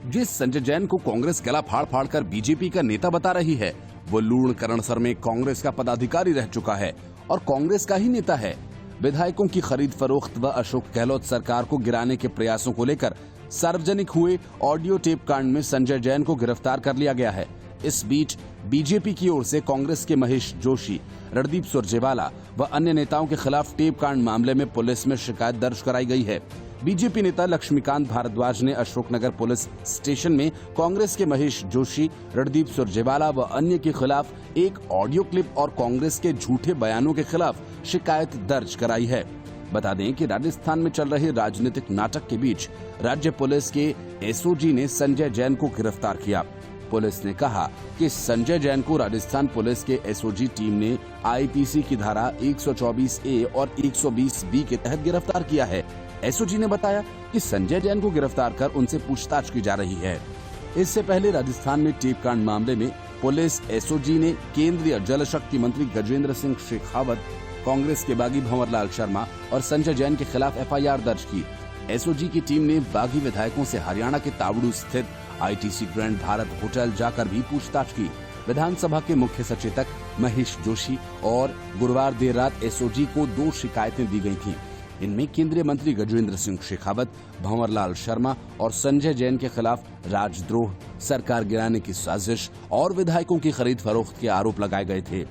जिस संजय जैन को कांग्रेस गला फाड़ फाड़ कर बीजेपी का नेता बता रही है, वो लूणकरणसर में कांग्रेस का पदाधिकारी रह चुका है और कांग्रेस का ही नेता है। विधायकों की खरीद फरोख्त व अशोक गहलोत सरकार को गिराने के प्रयासों को लेकर सार्वजनिक हुए ऑडियो टेप कांड में संजय जैन को गिरफ्तार कर लिया गया है। इस बीच बीजेपी की ओर से कांग्रेस के महेश जोशी, रणदीप सुरजेवाला व अन्य नेताओं के खिलाफ टेप कांड मामले में पुलिस में शिकायत दर्ज कराई गई है। बीजेपी नेता लक्ष्मीकांत भारद्वाज ने अशोकनगर पुलिस स्टेशन में कांग्रेस के महेश जोशी, रणदीप सुरजेवाला व अन्य के खिलाफ एक ऑडियो क्लिप और कांग्रेस के झूठे बयानों के खिलाफ शिकायत दर्ज कराई है। बता दें कि राजस्थान में चल रहे राजनीतिक नाटक के बीच राज्य पुलिस के एसओजी ने संजय जैन को गिरफ्तार किया। पुलिस ने कहा कि संजय जैन को राजस्थान पुलिस के एसओजी टीम ने आईपीसी की धारा 124A और 120B के तहत गिरफ्तार किया है। एसओजी ने बताया कि संजय जैन को गिरफ्तार कर उनसे पूछताछ की जा रही है। इससे पहले राजस्थान में टेप कांड मामले में पुलिस एसओजी ने केंद्रीय जल शक्ति मंत्री गजेंद्र सिंह शेखावत, कांग्रेस के बागी भंवरलाल शर्मा और संजय जैन के खिलाफ एफआईआर दर्ज की। एसओजी की टीम ने बागी विधायकों से हरियाणा के तावड़ू स्थित आईटीसी ग्रैंड भारत होटल जाकर भी पूछताछ की। विधानसभा के मुख्य सचेतक महेश जोशी और गुरुवार देर रात एसओजी को 2 शिकायतें दी गई थीं। इनमें केंद्रीय मंत्री गजेंद्र सिंह शेखावत, भंवरलाल शर्मा और संजय जैन के खिलाफ राजद्रोह, सरकार गिराने की साजिश और विधायकों की खरीद फरोख्त के आरोप लगाए गए थे।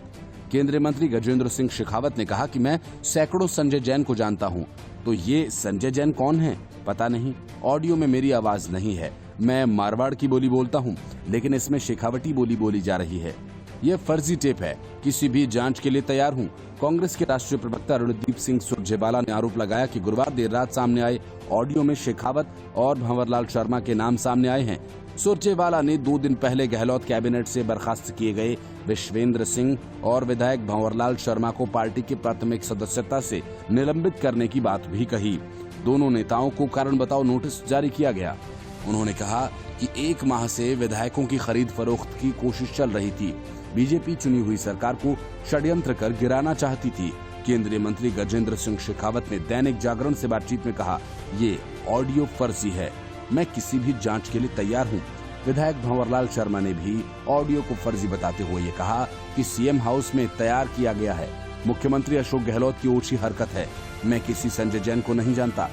केंद्रीय मंत्री गजेंद्र सिंह शेखावत ने कहा कि मैं सैकड़ों संजय जैन को जानता हूं, तो ये संजय जैन कौन है पता नहीं। ऑडियो में मेरी आवाज नहीं है, मैं मारवाड़ की बोली बोलता हूं, लेकिन इसमें शेखावटी बोली बोली जा रही है। ये फर्जी टेप है, किसी भी जांच के लिए तैयार हूं। कांग्रेस के राष्ट्रीय प्रवक्ता रणदीप सिंह सुरजेवाला ने आरोप लगाया कि गुरुवार देर रात सामने आए ऑडियो में शेखावत और भंवरलाल शर्मा के नाम सामने आए हैं। सुरजेवाला ने 2 दिन पहले गहलोत कैबिनेट से बर्खास्त किए गए विश्वेंद्र सिंह और विधायक भंवरलाल शर्मा को पार्टी की प्राथमिक सदस्यता से निलंबित करने की बात भी कही। दोनों नेताओं को कारण बताओ नोटिस जारी किया गया। उन्होंने कहा कि 1 माह से विधायकों की खरीद फरोख्त की कोशिश चल रही थी। बीजेपी चुनी हुई सरकार को षड्यंत्र कर गिराना चाहती थी। केंद्रीय मंत्री गजेंद्र सिंह शेखावत ने दैनिक जागरण से बातचीत में कहा, ये ऑडियो फर्जी है, मैं किसी भी जांच के लिए तैयार हूं। विधायक भंवरलाल शर्मा ने भी ऑडियो को फर्जी बताते हुए ये कहा कि सीएम हाउस में तैयार किया गया है, मुख्यमंत्री अशोक गहलोत की ओछी हरकत है, मैं किसी संजय जैन को नहीं जानता।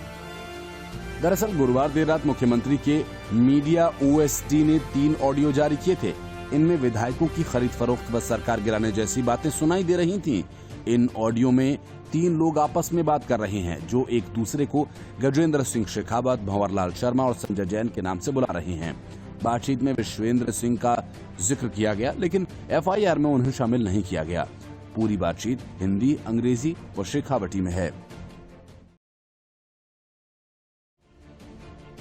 दरअसल गुरुवार देर रात मुख्यमंत्री के मीडिया ओएसडी ने 3 ऑडियो जारी किए थे। इनमें विधायकों की खरीद फरोख्त व सरकार गिराने जैसी बातें सुनाई दे रही थीं। इन ऑडियो में 3 लोग आपस में बात कर रहे हैं, जो एक दूसरे को गजेंद्र सिंह शेखावत, भंवरलाल शर्मा और संजय जैन के नाम से बुला रहे हैं। बातचीत में विश्वेंद्र सिंह का जिक्र किया गया, लेकिन एफआईआर में उन्हें शामिल नहीं किया गया। पूरी बातचीत हिंदी, अंग्रेजी व शेखावटी में है।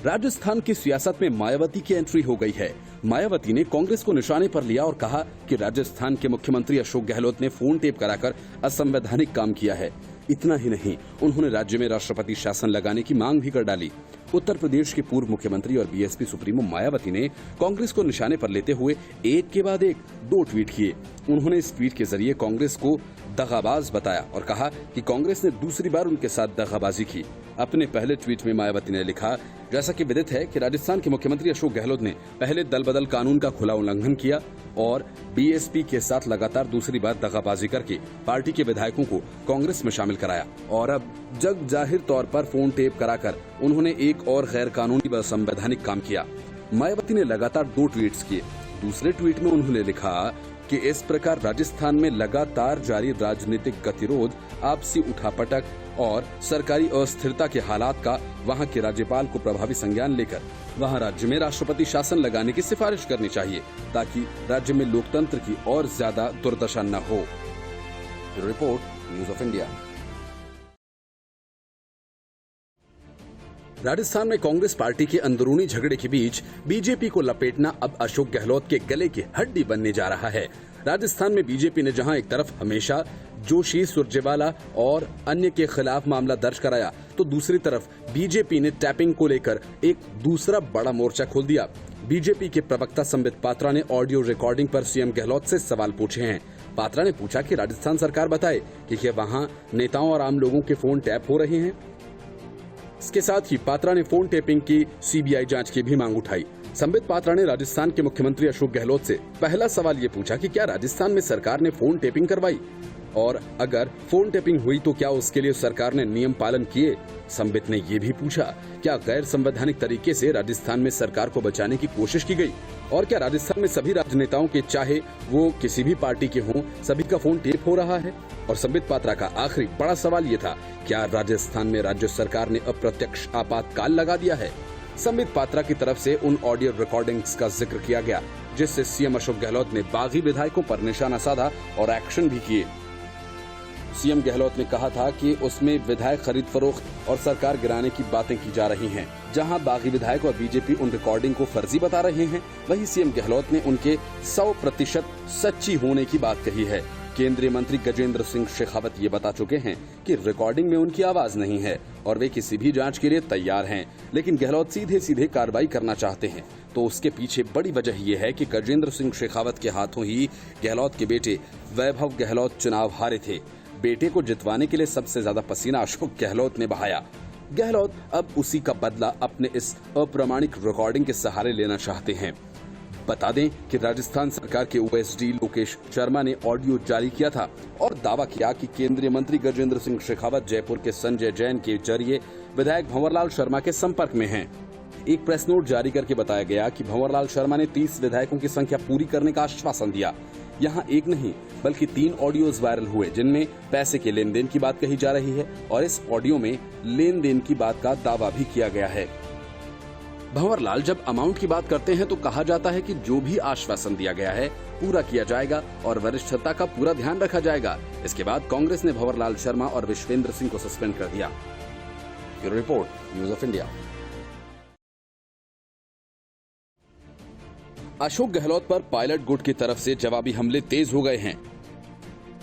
राजस्थान की सियासत में मायावती की एंट्री हो गई है। मायावती ने कांग्रेस को निशाने पर लिया और कहा कि राजस्थान के मुख्यमंत्री अशोक गहलोत ने फोन टेप कराकर असंवैधानिक काम किया है। इतना ही नहीं, उन्होंने राज्य में राष्ट्रपति शासन लगाने की मांग भी कर डाली। उत्तर प्रदेश के पूर्व मुख्यमंत्री और बीएसपी सुप्रीमो मायावती ने कांग्रेस को निशाने पर लेते हुए एक के बाद एक 2 ट्वीट किए। उन्होंने इस ट्वीट के जरिए कांग्रेस को दगाबाज बताया और कहा कि कांग्रेस ने दूसरी बार उनके साथ दगाबाजी की। अपने पहले ट्वीट में मायावती ने लिखा, जैसा कि विदित है कि राजस्थान के मुख्यमंत्री अशोक गहलोत ने पहले दल बदल कानून का खुला उल्लंघन किया और बीएसपी के साथ लगातार दूसरी बार दगाबाजी करके पार्टी के विधायकों को कांग्रेस में शामिल कराया और अब जग जाहिर तौर पर फोन टेप कराकर उन्होंने एक और गैर कानूनी व असंवैधानिक काम किया। मायावती ने लगातार 2 ट्वीट्स किए। दूसरे ट्वीट में उन्होंने लिखा कि इस प्रकार राजस्थान में लगातार जारी राजनीतिक गतिरोध, आपसी उठापटक और सरकारी अस्थिरता के हालात का वहां के राज्यपाल को प्रभावी संज्ञान लेकर वहां राज्य में राष्ट्रपति शासन लगाने की सिफारिश करनी चाहिए, ताकि राज्य में लोकतंत्र की और ज्यादा दुर्दशा न हो। Report, news of India. Rajasthan में कांग्रेस पार्टी के अंदरूनी झगड़े के बीच बीजेपी को लपेटना अब अशोक गहलोत के गले की हड्डी बनने जा रहा है। राजस्थान में बीजेपी ने जहां एक तरफ हमेशा जोशी, सुरजेवाला और अन्य के खिलाफ मामला दर्ज कराया, तो दूसरी तरफ बीजेपी ने टैपिंग को लेकर एक दूसरा बड़ा मोर्चा खोल दिया। बीजेपी के प्रवक्ता संबित पात्रा ने ऑडियो रिकॉर्डिंग पर सीएम गहलोत से सवाल पूछे हैं। पात्रा ने पूछा कि राजस्थान सरकार बताए कि क्या वहां नेताओं और आम लोगों के फोन टैप हो रहे हैं। इसके साथ ही पात्रा ने फोन टेपिंग की सीबीआई जांच की भी मांग उठाई। संबित पात्रा ने राजस्थान के मुख्यमंत्री अशोक गहलोत से पहला सवाल ये पूछा कि क्या राजस्थान में सरकार ने फोन टेपिंग करवाई, और अगर फोन टेपिंग हुई तो क्या उसके लिए सरकार ने नियम पालन किए। संबित ने ये भी पूछा क्या गैर संवैधानिक तरीके से राजस्थान में सरकार को बचाने की कोशिश की गई, और क्या राजस्थान में सभी राजनेताओं के, चाहे वो किसी भी पार्टी के हों, सभी का फोन टेप हो रहा है। और संबित पात्रा का आखिरी बड़ा सवाल ये था, क्या राजस्थान में राज्य सरकार ने अप्रत्यक्ष आपातकाल लगा दिया है। संबित पात्रा की तरफ से उन ऑडियो रिकॉर्डिंग्स का जिक्र किया गया जिससे सीएम अशोक गहलोत ने बागी विधायकों पर निशाना साधा और एक्शन भी किए। सीएम गहलोत ने कहा था कि उसमें विधायक खरीद फरोख्त और सरकार गिराने की बातें की जा रही हैं। जहां बागी विधायक और बीजेपी उन रिकॉर्डिंग को फर्जी बता रहे हैं, वहीं सीएम गहलोत ने उनके 100% सच्ची होने की बात कही है। केंद्रीय मंत्री गजेंद्र सिंह शेखावत ये बता चुके हैं कि रिकॉर्डिंग में उनकी आवाज नहीं है और वे किसी भी जांच के लिए तैयार हैं, लेकिन गहलोत सीधे सीधे कार्रवाई करना चाहते हैं। तो उसके पीछे बड़ी वजह ये है कि गजेंद्र सिंह शेखावत के हाथों ही गहलोत के बेटे वैभव गहलोत चुनाव हारे थे। बेटे को जितवाने के लिए सबसे ज्यादा पसीना अशोक गहलोत ने बहाया। गहलोत अब उसी का बदला अपने इस अप्रामाणिक रिकॉर्डिंग के सहारे लेना चाहते हैं। बता दें कि राजस्थान सरकार के ओएसडी लोकेश शर्मा ने ऑडियो जारी किया था और दावा किया कि केंद्रीय मंत्री गजेंद्र सिंह शेखावत जयपुर के संजय जैन के जरिए विधायक भंवरलाल शर्मा के संपर्क में हैं। एक प्रेस नोट जारी करके बताया गया कि भंवरलाल शर्मा ने 30 विधायकों की संख्या पूरी करने का आश्वासन दिया। यहाँ एक नहीं बल्कि 3 ऑडियोज वायरल हुए जिनमें पैसे के लेन देन की बात कही जा रही है और इस ऑडियो में लेन देन की बात का दावा भी किया गया है। भंवरलाल जब अमाउंट की बात करते हैं तो कहा जाता है कि जो भी आश्वासन दिया गया है पूरा किया जाएगा और वरिष्ठता का पूरा ध्यान रखा जाएगा। इसके बाद कांग्रेस ने भंवरलाल शर्मा और विश्वेंद्र सिंह को सस्पेंड कर दिया। Bureau report, news of India. Ashok Gehlot पर पायलट गुट की तरफ से जवाबी हमले तेज हो गए हैं।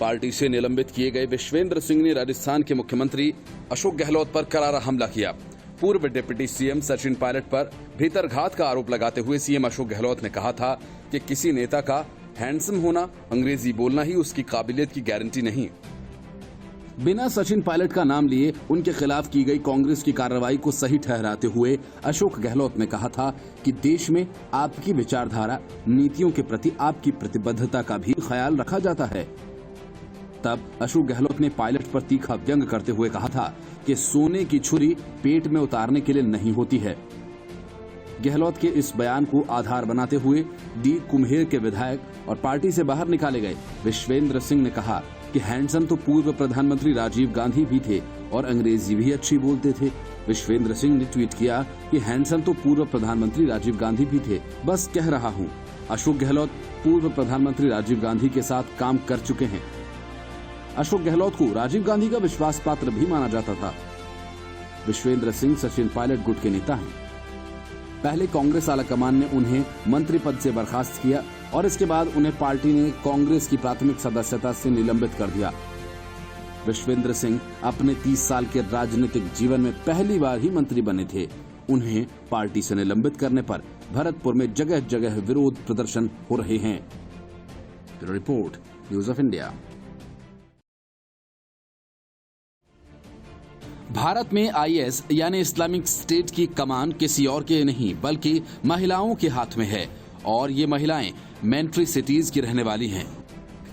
पार्टी से निलंबित किए गए विश्वेंद्र सिंह ने राजस्थान के मुख्यमंत्री अशोक गहलोत पर करारा हमला किया। पूर्व डिप्टी सीएम सचिन पायलट पर भीतरघात का आरोप लगाते हुए सीएम अशोक गहलोत ने कहा था कि किसी नेता का हैंडसम होना, अंग्रेजी बोलना ही उसकी काबिलियत की गारंटी नहीं। बिना सचिन पायलट का नाम लिए उनके खिलाफ की गई कांग्रेस की कार्रवाई को सही ठहराते हुए अशोक गहलोत ने कहा था कि देश में आपकी विचारधारा, नीतियों के प्रति आपकी प्रतिबद्धता का भी ख्याल रखा जाता है। तब अशोक गहलोत ने पायलट पर तीखा व्यंग करते हुए कहा था कि सोने की छुरी पेट में उतारने के लिए नहीं होती है। गहलोत के इस बयान को आधार बनाते हुए डी कुम्हेर के विधायक और पार्टी से बाहर निकाले गए विश्वेंद्र सिंह ने कहा कि हैंडसम तो पूर्व प्रधानमंत्री राजीव गांधी भी थे और अंग्रेजी भी अच्छी बोलते थे। विश्वेंद्र सिंह ने ट्वीट किया कि हैंडसम तो पूर्व प्रधानमंत्री राजीव गांधी भी थे, बस कह रहा हूं। अशोक गहलोत पूर्व प्रधानमंत्री राजीव गांधी के साथ काम कर चुके हैं। अशोक गहलोत को राजीव गांधी का विश्वास पात्र भी माना जाता था। विश्वेंद्र सिंह सचिन पायलट गुट के नेता हैं। पहले कांग्रेस आलाकमान ने उन्हें मंत्री पद से बर्खास्त किया और इसके बाद उन्हें पार्टी ने कांग्रेस की प्राथमिक सदस्यता से निलंबित कर दिया। विश्वेंद्र सिंह अपने 30 साल के राजनीतिक जीवन में पहली बार ही मंत्री बने थे। उन्हें पार्टी से निलंबित करने पर भरतपुर में जगह जगह विरोध प्रदर्शन हो रहे हैं। Bureau report, news of India. Bharat में आईएस यानी इस्लामिक स्टेट की कमान किसी और के नहीं बल्कि महिलाओं के हाथ में है और ये महिलाएं मेंट्री सिटीज की रहने वाली हैं।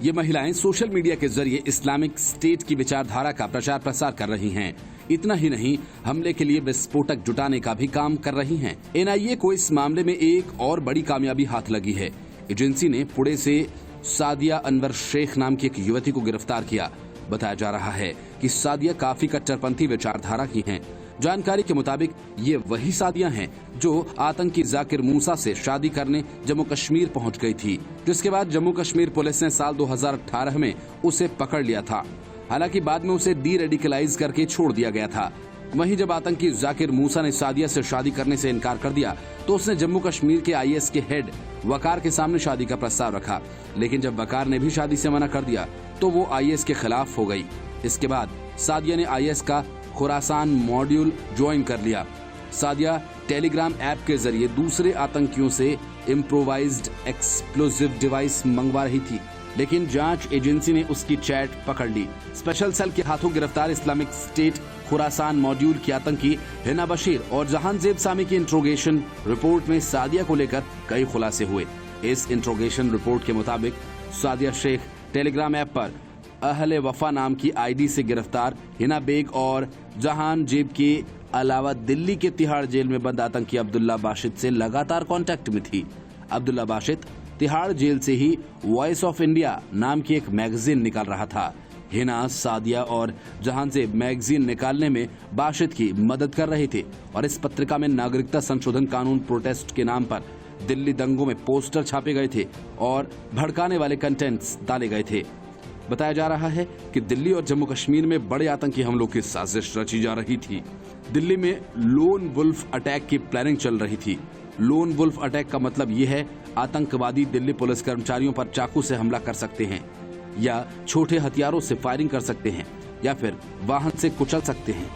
ये महिलाएं सोशल मीडिया के जरिए इस्लामिक स्टेट की विचारधारा का प्रचार प्रसार कर रही हैं। इतना ही नहीं, हमले के लिए विस्फोटक जुटाने का भी काम कर रही हैं। एनआईए को इस मामले में एक और बड़ी कामयाबी हाथ लगी है। एजेंसी ने पुणे से सादिया अनवर शेख नाम की एक युवती को गिरफ्तार किया। बताया जा रहा है कि सादिया काफी कट्टरपंथी विचारधारा की हैं। जानकारी के मुताबिक ये वही सादिया हैं जो आतंकी जाकिर मूसा से शादी करने जम्मू कश्मीर पहुंच गई थी, जिसके बाद जम्मू कश्मीर पुलिस ने साल 2018 में उसे पकड़ लिया था। हालांकि बाद में उसे डी रेडिकलाइज करके छोड़ दिया गया था। वहीं जब आतंकी जाकिर मूसा ने सादिया से शादी करने से इनकार कर दिया तो उसने जम्मू कश्मीर के आईएस के हेड वकार के सामने शादी का प्रस्ताव रखा, लेकिन जब वकार ने भी शादी से मना कर दिया तो वो आईएस के खिलाफ हो गई। इसके बाद सादिया ने आईएस का खुरासान मॉड्यूल ज्वाइन कर लिया। सादिया टेलीग्राम ऐप के जरिए दूसरे आतंकियों से इम्प्रोवाइज्ड एक्सप्लोजिव डिवाइस मंगवा रही थी। लेकिन जांच एजेंसी ने उसकी चैट पकड़ ली। स्पेशल सेल के हाथों गिरफ्तार इस्लामिक स्टेट खुरासान मॉड्यूल की आतंकी हिना बशीर और जहांजेब सामी की इंट्रोगेशन रिपोर्ट में सादिया को लेकर कई खुलासे हुए। इस इंट्रोगेशन रिपोर्ट के मुताबिक सादिया शेख टेलीग्राम ऐप पर अहले वफा नाम की आईडी से गिरफ्तार हिना बेग और जहांजेब के अलावा दिल्ली के तिहाड़ जेल में बंद आतंकी अब्दुल्ला बाशिद से लगातार कांटेक्ट में थी। अब्दुल्ला बाशिद तिहाड़ जेल से ही वॉइस ऑफ इंडिया नाम की एक मैगजीन निकाल रहा था। हिना, सादिया और जहांजेब मैगजीन निकालने में बाशिद की मदद कर रहे थे और इस पत्रिका में नागरिकता संशोधन कानून प्रोटेस्ट के नाम पर दिल्ली दंगों में पोस्टर छापे गए थे और भड़काने वाले कंटेंट्स डाले गए थे। बताया जा रहा है कि दिल्ली और जम्मू कश्मीर में बड़े आतंकी हमलों की साजिश रची जा रही थी। दिल्ली में लोन वुल्फ अटैक की प्लानिंग चल रही थी। लोन वुल्फ अटैक का मतलब ये है आतंकवादी दिल्ली पुलिस कर्मचारियों पर चाकू से हमला कर सकते हैं या छोटे हथियारों से फायरिंग कर सकते हैं या फिर वाहन से कुचल सकते हैं।